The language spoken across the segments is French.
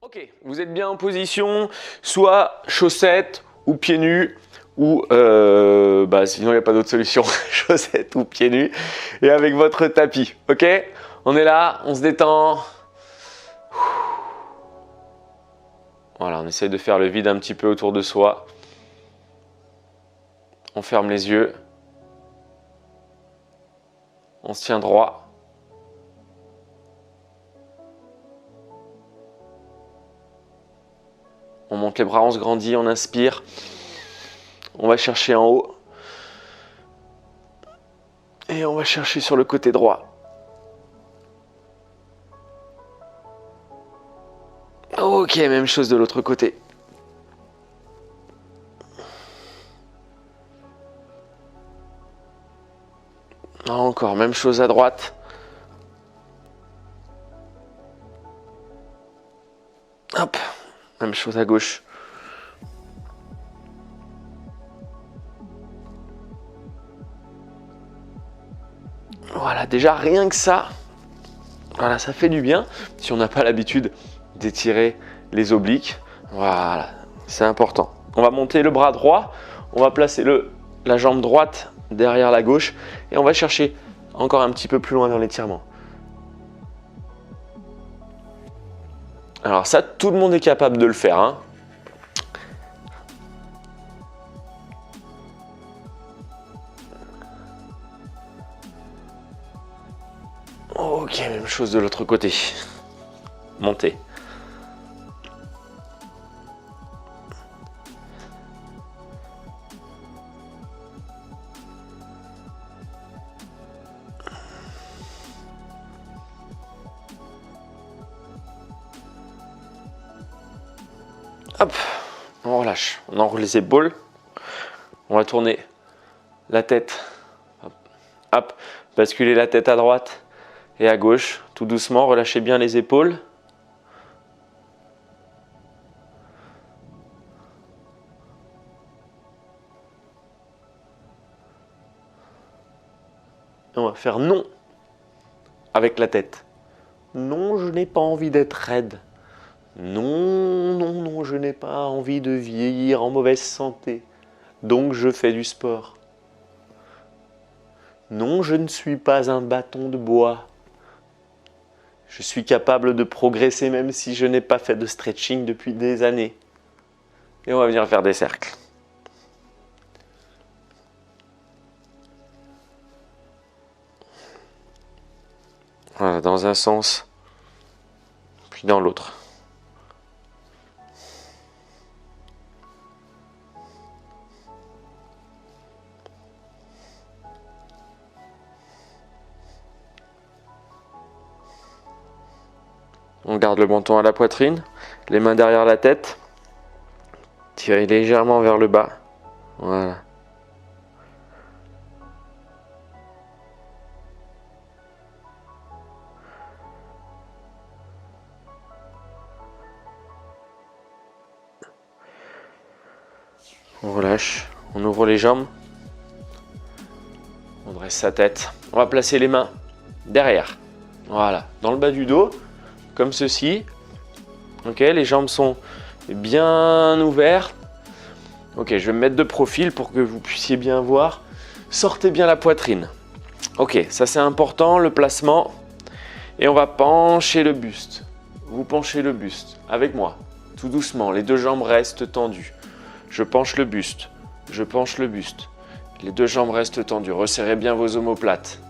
Ok, vous êtes bien en position, soit chaussettes ou pieds nus, ou sinon il n'y a pas d'autre solution, chaussettes ou pieds nus, et avec votre tapis, ok? On est là, on se détend. Voilà, on essaye de faire le vide un petit peu autour de soi. On ferme les yeux. On se tient droit. On monte les bras, on se grandit, on inspire. On va chercher en haut. Et on va chercher sur le côté droit. Ok, même chose de l'autre côté. Encore, même chose à droite. Hop, même chose à gauche. Voilà, déjà rien que ça, voilà, ça fait du bien. Si on n'a pas l'habitude d'étirer les obliques, voilà, c'est important. On va monter le bras droit, on va placer la jambe droite derrière la gauche et on va chercher encore un petit peu plus loin dans l'étirement. Alors ça, tout le monde est capable de le faire, hein. Ok, même chose de l'autre côté. Montez. Hop, on relâche, on enroule les épaules. On va tourner la tête. Hop, hop, basculer la tête à droite et à gauche, tout doucement, relâchez bien les épaules. Et on va faire non avec la tête. Non, je n'ai pas envie d'être raide. Non, non, non, je n'ai pas envie de vieillir en mauvaise santé. Donc je fais du sport. Non, je ne suis pas un bâton de bois. Je suis capable de progresser même si je n'ai pas fait de stretching depuis des années. Et on va venir faire des cercles. Voilà, dans un sens, puis dans l'autre. On garde le menton à la poitrine, les mains derrière la tête. Tirez légèrement vers le bas. Voilà. On relâche, on ouvre les jambes. On dresse sa tête. On va placer les mains derrière. Voilà, dans le bas du dos, comme ceci. Ok, les jambes sont bien ouvertes. Ok, je vais me mettre de profil pour que vous puissiez bien voir. Sortez bien la poitrine. Ok, ça c'est important, le placement. Et on va pencher le buste. Vous penchez le buste avec moi, tout doucement. Les deux jambes restent tendues. Je penche le buste. Je penche le buste. Les deux jambes restent tendues. Resserrez bien vos omoplates.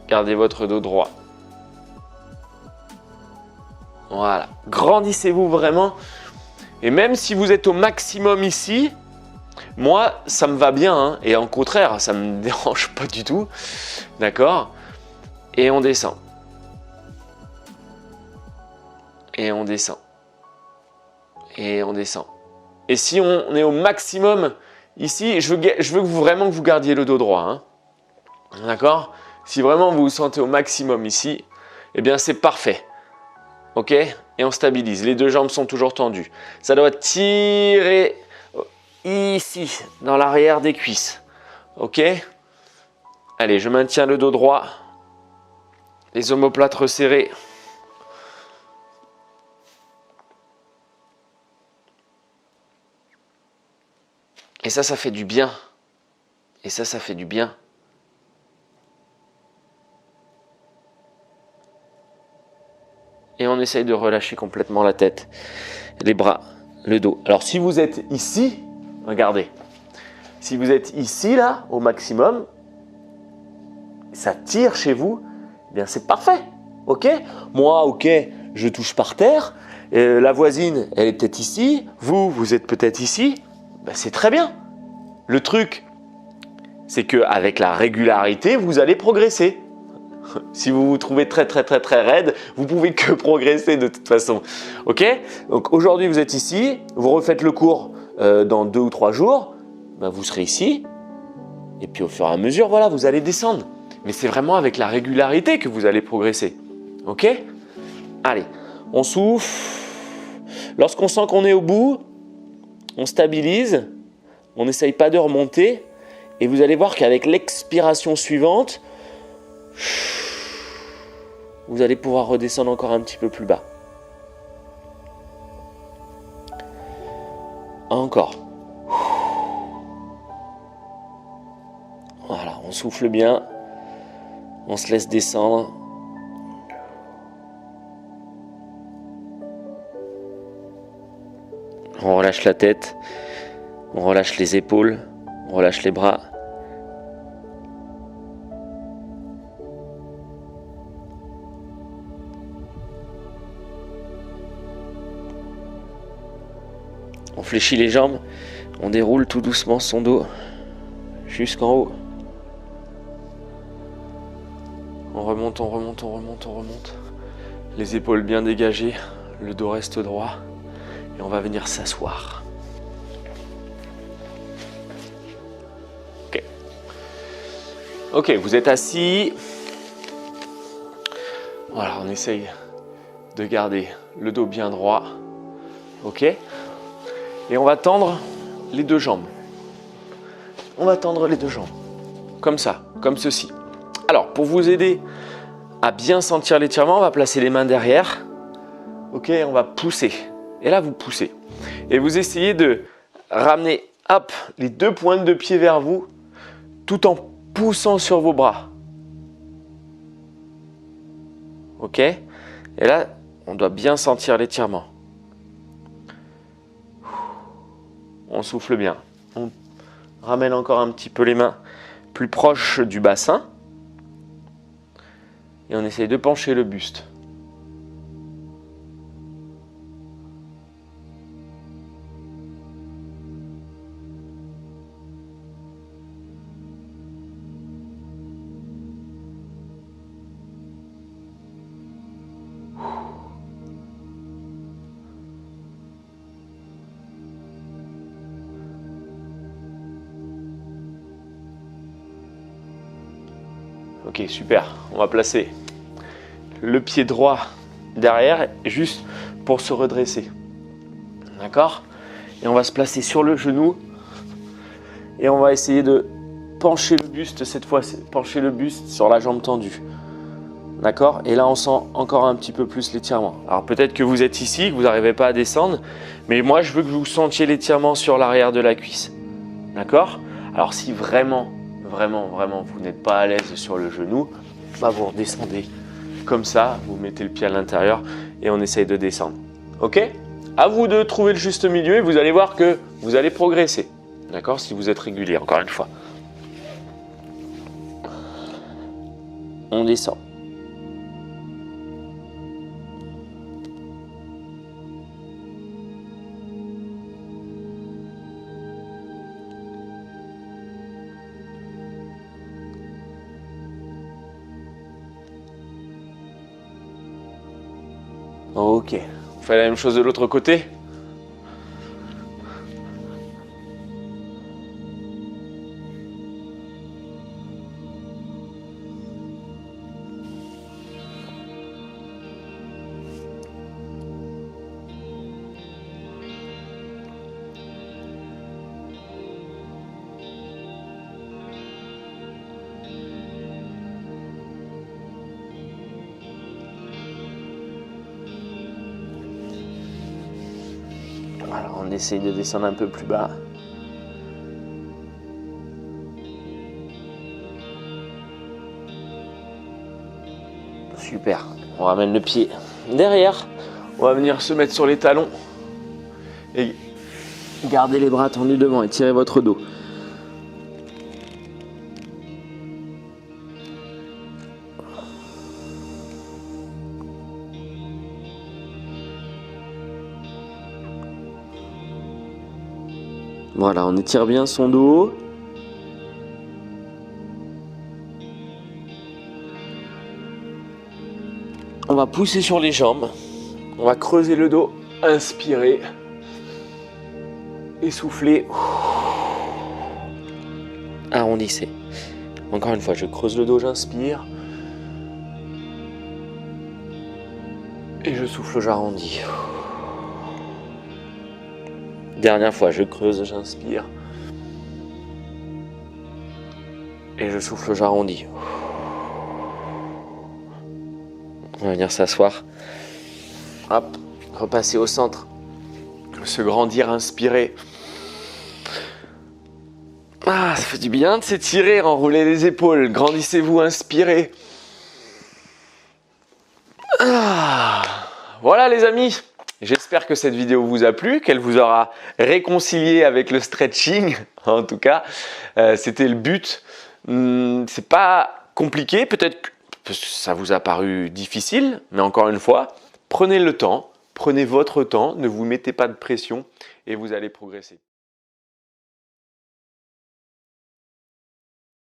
Gardez votre dos droit. Voilà. Grandissez-vous vraiment. Et même si vous êtes au maximum ici, moi, ça me va bien. Hein, et au contraire, ça ne me dérange pas du tout. D'accord? Et on descend. Et on descend. Et on descend. Et si on est au maximum ici, je veux vraiment que vous gardiez le dos droit. Hein. D'accord? Si vraiment vous vous sentez au maximum ici, eh bien c'est parfait. Ok? Et on stabilise. Les deux jambes sont toujours tendues. Ça doit tirer ici, dans l'arrière des cuisses. Ok? Allez, je maintiens le dos droit. Les omoplates resserrées. Et ça fait du bien. Et ça fait du bien. Et on essaye de relâcher complètement la tête, les bras, le dos. Alors si vous êtes ici, regardez. Si vous êtes ici, là, au maximum, ça tire chez vous, eh bien c'est parfait. Ok? Moi, ok, je touche par terre. La voisine, elle est peut-être ici. Vous êtes peut-être ici. Ben, c'est très bien. Le truc, c'est qu'avec la régularité, vous allez progresser. Si vous vous trouvez très raide, vous pouvez que progresser de toute façon. Ok? Donc aujourd'hui vous êtes ici, vous refaites le cours dans 2 ou 3 jours, ben, vous serez ici, et puis au fur et à mesure, voilà, vous allez descendre. Mais c'est vraiment avec la régularité que vous allez progresser. Ok? Allez, on souffle. Lorsqu'on sent qu'on est au bout, on stabilise, on n'essaye pas de remonter, et vous allez voir qu'avec l'expiration suivante, vous allez pouvoir redescendre encore un petit peu plus bas. Encore. Voilà, on souffle bien. On se laisse descendre. On relâche la tête. On relâche les épaules. On relâche les bras. On fléchit les jambes, on déroule tout doucement son dos jusqu'en haut. On remonte, on remonte, on remonte, on remonte. Les épaules bien dégagées, le dos reste droit. Et on va venir s'asseoir. Ok. Ok, vous êtes assis. Voilà, on essaye de garder le dos bien droit. Ok. Et on va tendre les 2 jambes. On va tendre les 2 jambes. Comme ça, comme ceci. Alors, pour vous aider à bien sentir l'étirement, on va placer les mains derrière. Ok, on va pousser. Et là, vous poussez. Et vous essayez de ramener, hop, les 2 pointes de pied vers vous, tout en poussant sur vos bras. Ok? Et là, on doit bien sentir l'étirement. On souffle bien. On ramène encore un petit peu les mains plus proches du bassin. Et on essaye de pencher le buste. Ok, super. On va placer le pied droit derrière, juste pour se redresser. D'accord? Et on va se placer sur le genou. Et on va essayer de pencher le buste, cette fois, pencher le buste sur la jambe tendue. D'accord? Et là, on sent encore un petit peu plus l'étirement. Alors peut-être que vous êtes ici, que vous n'arrivez pas à descendre, mais moi, je veux que vous sentiez l'étirement sur l'arrière de la cuisse. D'accord? Alors si vraiment, vous n'êtes pas à l'aise sur le genou, bah vous redescendez comme ça, vous mettez le pied à l'intérieur et on essaye de descendre. Ok? À vous de trouver le juste milieu et vous allez voir que vous allez progresser. D'accord? Si vous êtes régulier, encore une fois. On descend. Ok. On fait la même chose de l'autre côté. Voilà, on essaye de descendre un peu plus bas. Super. On ramène le pied derrière. On va venir se mettre sur les talons. Et gardez les bras tendus devant et tirez votre dos. Voilà, on étire bien son dos. On va pousser sur les jambes. On va creuser le dos. Inspirez. Essoufflez. Arrondissez. Encore une fois, je creuse le dos, j'inspire. Et je souffle, j'arrondis. Dernière fois, je creuse, j'inspire. Et je souffle, j'arrondis. On va venir s'asseoir. Hop, repasser au centre. Se grandir, inspirer. Ah, ça fait du bien de s'étirer, enrouler les épaules. Grandissez-vous, inspirez. Ah, voilà les amis. J'espère que cette vidéo vous a plu, qu'elle vous aura réconcilié avec le stretching. En tout cas, c'était le but. C'est pas compliqué, peut-être que ça vous a paru difficile, mais encore une fois, prenez le temps, prenez votre temps, ne vous mettez pas de pression et vous allez progresser.